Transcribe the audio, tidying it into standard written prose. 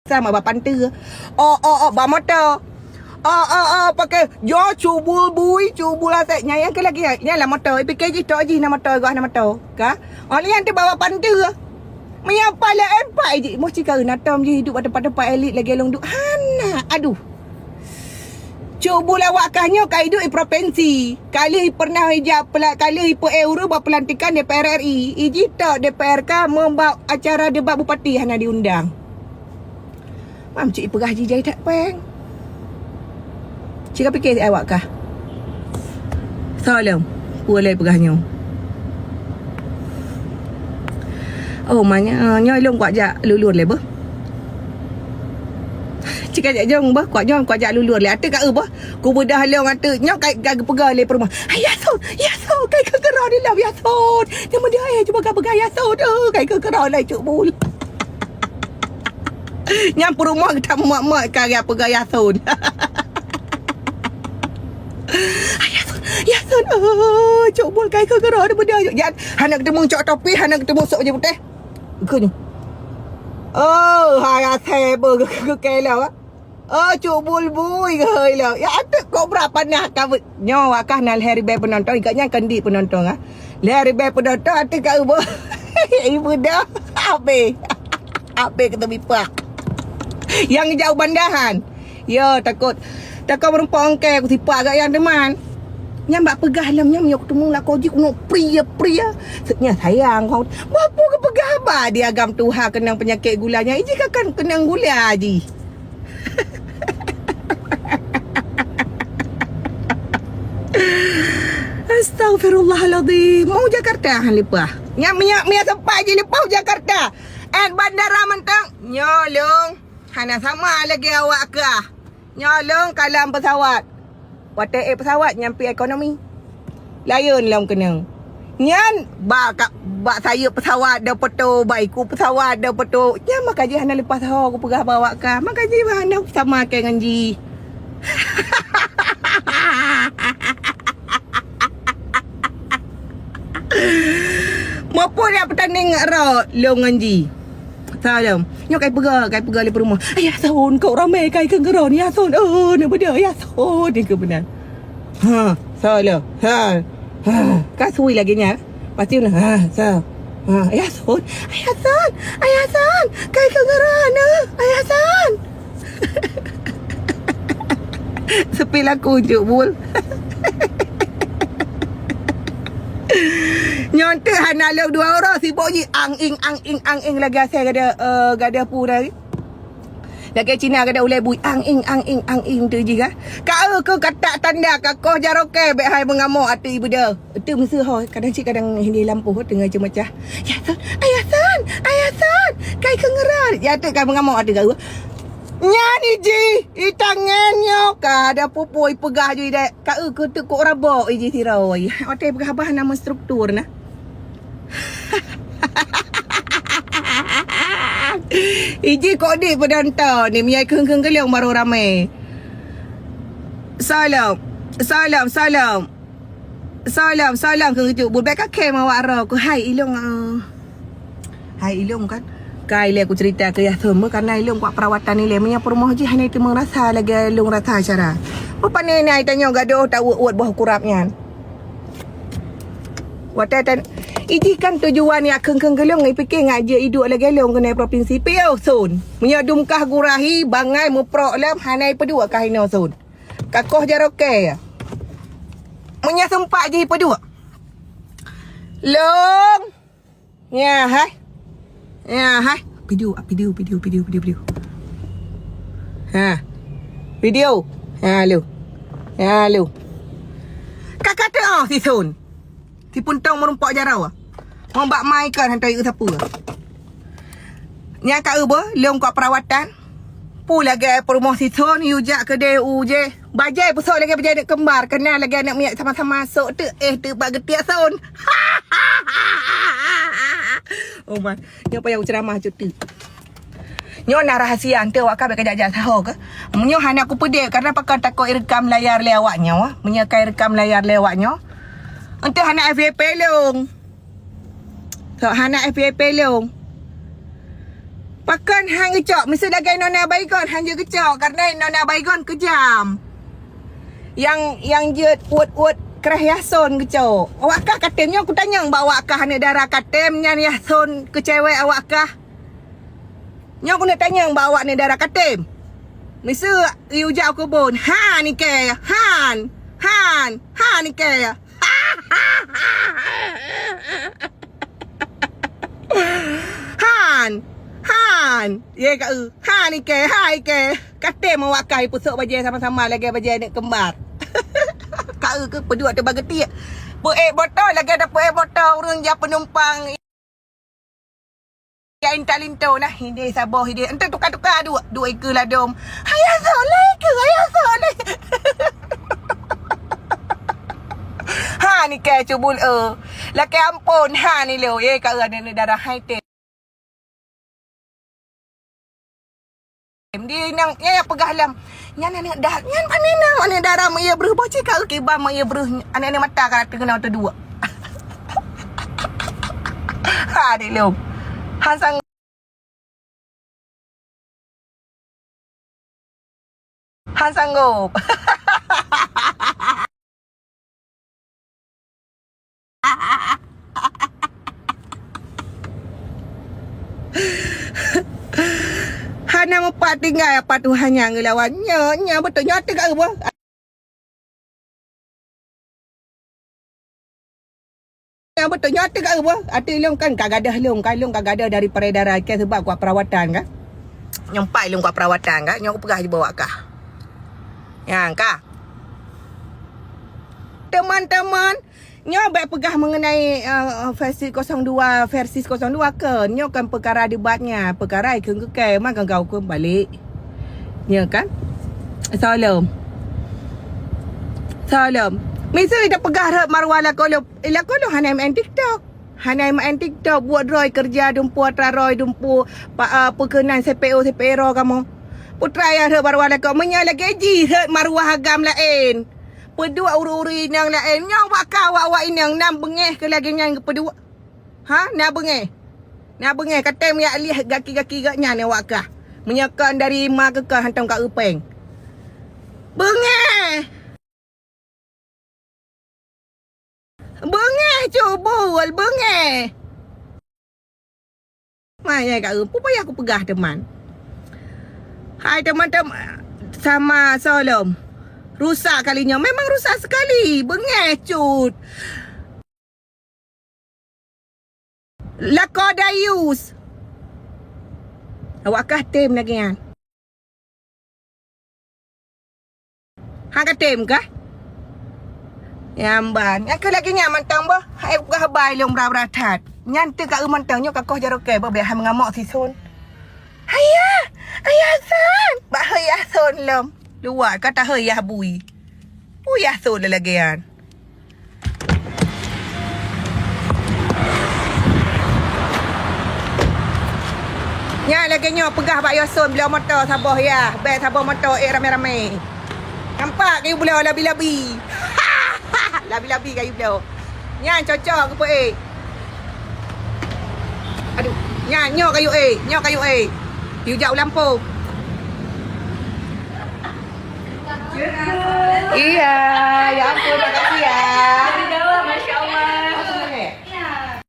sama bapak tu. Bawa motor. Pakai yo cubul bui, cubul aset nyayang ke lagi. Nyalah motor. PKG tok je nama motor gua nama motor. Ka? Oli yang tu bawa pantu. Menyapa lah empat je. Mesti kau natam je hidup pada elit lagi long duk. Hana. Aduh. Cubul awak kahnya kau hidup di provinsi. Kali pernah hijab kali per euro buat pelantikan DPR RI. Iji tok DPR ka membawa acara debat bupati hana diundang. Mam cik perah je jai tak peng. Cik fikir awak kah? Salam. Boleh perahnya. Oh, maknya nyolong kuat jak lulur le bah. Cik ajak jong bah, kuat jak lulur le. Ate kat bah. Ku bedah long ate nyok kai pegang le perumah. Ya so, kai ke kerau ni lah ya so. Nama dia cuba kau pegang ya so. Kai ke kerau lai cuk bul. Nyam perumah kita mak-mak karya pegang ya so. Yasun, cok bol kai ke kerah ada benda. Ya, hanak ketemu cok topi, hanak ketemu sok je putih. Ke ni. Hai asebe ke kelau. Cok bol bui ke lah. Ya atuk kau berapa nak kau nyawa kah nal hari bay penonton ikatnya kendi penonton ah. Hari bay penonton atuk kau bo. Ibu dah. Abe kata bipak. Yang jauh bandahan. Ya takut merumpang ke aku tipak agak yang teman. Nyambak pegah dalam nyam ketemu lah kau je kuno pria. Setnya sayang kau. Apa ke pegah apa dia agam Tuhan kenang penyakit gulanya. Iji kan kenang gula je. Astaghfirullahaladzim. Mau Jakarta han lepah. Nyam sempat je lepah Jakarta. And bandara mentang nyolong. Hana sama lagi awak ke? Nyolong kalam pesawat. Watak pesawat nyampi ekonomi. Layan lah kena. Nyan bak saya pesawat dah peto, baiku pesawat dah peto. Nyan makaji hana lepas ho aku pegah bawa ka. Makaji hana sama ke dengan ji. Mapo nak pertanding ro long anji. Salam. Nyok kai pegah le rumah. Ayah son kau ramai kai ke geron ya son. Nak benda ya son ni ke benar. Salam. Kasui lagi nya. Pasti lah. Ayah son. Kai ke geron. Ayah son. Sepi laku juk bul. Nyonte hana le dua orang sibuk je ang ing lagi asal gada pura ni. Lagi Cina gada ulai bui ang ing tu je ka. Kau ke kata tanda kakoh jaroke be hai mengamuk hati ibu dia. Tu mesti ho kadang cik kadang hindi lampu tengah macam. Ayah san. Kai kengeran. Ya tu kai mengamuk hati kau. Nyani ji itangannya ka ada pupui pegah je dak. Kau ke tu kok rabok je siroi. Otai pegah bah nama struktur nah. Iji kok dik penonton ni miai keng-keng keliang baru ramai. Salam ke ujuk bul baik kem awak ro ku hai ilong kan. Kai le aku cerita ke ya semua karena ilong buat perawatan ni le punya perumah je hanya itu merasa lagi ilong rasa cara. Apa ni ai tanya gaduh tak uat buah kurapnya. Watatan iji kan tujuan ni keng-keng gelong ngai fikir ngaje hidup lagi gelong kena provinsi Piau sun. Punya dumkah gurahi bangai muprok lam hanai pedua kahino sun. Kakoh jaroke ya. Punya sempat je pedua. Long. Ya hai. Video. Video. Video. Halo. Kakak tu si sun. Si puntang merumpak jarau. Membak mai kan hantar siapa. Nya ka ba leong kau perawatan. Pu lagi perumah si sun yujak ke DU je. Bajai pusok lagi berjadi kembar. Kenal lagi anak minyak sama-sama masuk tu. Tu bak getiak sun. Oh man, nyo payah ceramah cuti. Nyo nak rahsia ante awak ka kejap-kejap sahur ke? Nyo hana aku pedek karena pakai takut rekam layar lewatnya wah. Menyekai rekam layar lewatnya. Ante hana FYP. pelong. So hana FYP pelong. Pakan hang kecok. Mesti lagai Nona Baygon. Hang je kecok. Karena Nona Baygon kejam. Yang je uat-uat kerah yason kecok. Awak kah katemnya aku tanya. Bawa kah anak darah katemnya yason ke cewek awak kah? Nya aku nak tanya bawa anak darah katem. Mesti ujak aku pun. Han ni ke. Han ni ke. Han. Ye ka Han ni ke. Hai ke. Kate mau wakai pusuk baju sama-sama lagi baju anak kembar. Kau ke pedua tu bageti. Botol lagi ada botol urang ja penumpang. Ya intalinto nah hindi saboh hindi. Ente tukar-tukar dua ekor lah dom. Hayah soleh ke. Ha ni ke cubul laki ampun ha ni lo ye ka ada darah high tech. Dia nang ya pegah lam. Nyan dah nyan panina ana darah mai beruh bocik ka ke ba mai beruh ana mata ka terkena tu dua. Ha ni lo. Han sanggup. Hana mepat tinggal apa tu hanya ngelawannya. Nya betul nyata kat apa? Ya betul nyata kat apa? Ada long kan kagadah long kagadah dari peredaran ke sebab kuat perawatan kan. Nyampai long kuat perawatan kan. Nya aku pegah je bawa kah. Yang kah? Teman-teman, nya baik pegah mengenai versi 02 ke. Nya kan perkara debatnya, perkara ikut ke makan kau ke balik. Nya kan? Salam. Mesti dah pegah marwah lah kalau hanai main TikTok. Hanai main TikTok buat roy kerja dumpu atraroy dumpu perkenan CPO kamu. Putra ya marwah lah kau menyala gaji marwah agam lain. Pedua uri-uri nang lain. Nyong bakal awak inang nam bengeh ke lagi nyang pedua. Ha? Nak bengeh? Kata yang lihat gaki-gaki gaknya ni awak kah? Menyakan dari mak ke hantam kat upeng. Bengeh cubul. Maya kat upeng. Pupaya aku pegah teman. Hai teman-teman. Sama Solom. Rusak kalinya. Memang rusak sekali. Bengecut. Lakodayus. Awakkah tim lagi kan? Hang tim kah? Yamban. Yang ke lagi nyaman tang bah. Hai gah bai long bra-bratat. Nyan tu kat rumah tang nyo kakoh jaroke bah biar mengamok si son. Ayah son. Ba hayah son lom. Luar kata hayah bui. Buyah son lagi kan. Ya lagi nyo pegah bak yoson beli motor saboh ya. Baik saboh motor rame-rame. Nampak kayu belau labi-labi. Labi-labi kayu belau. Nyan cocok ke apa Aduh, nyan nyok kayu Piu jauh lampu. Iya, ya ampun, terima kasih.